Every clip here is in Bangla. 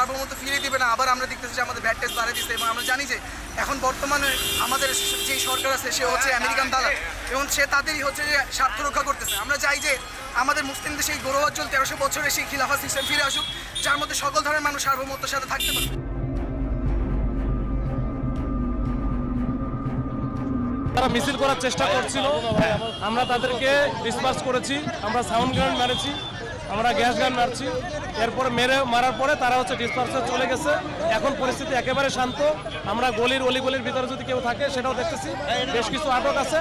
সার্বভৌমত্ব ফিরিয়ে দিবে না, আবার আমরা দেখতেছি যে আমাদের ভ্যাট ট্যাক্স বাড়িয়ে দিচ্ছে। এবং আমরা জানি যে এখন বর্তমানে আমাদের যে সরকার আছে সে হচ্ছে আমেরিকান দালাল, এবং সে তাদেরই হচ্ছে যে স্বার্থ রক্ষা করতেছে। আমরা চাই যে আমাদের মুসলিমদের সেই গৌরবোজ্জ্বল 1300 বছরের সেই খিলাফা সিস্টেম ফিরে আসুক, যার মধ্যে সকল ধরনের মানুষ সার্বভৌমত্বের সাথে থাকতে পারে। তারা মিছিল করার চেষ্টা করছিল, আমরা তাদেরকে ডিসপার্স করেছি, আমরা সাউন্ড গান মারেছি, আমরা গ্যাস গান মারছি, এরপরে মারার পরে তারা হচ্ছে ডিসপার্সে চলে গেছে। এখন পরিস্থিতি একেবারে শান্ত। আমরা গলির অলিগলির ভিতরে যদি কেউ থাকে সেটাও দেখতেছি, বেশ কিছু আটক আছে।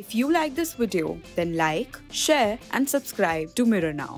If you like this video, then like, share and subscribe to Mirror Now.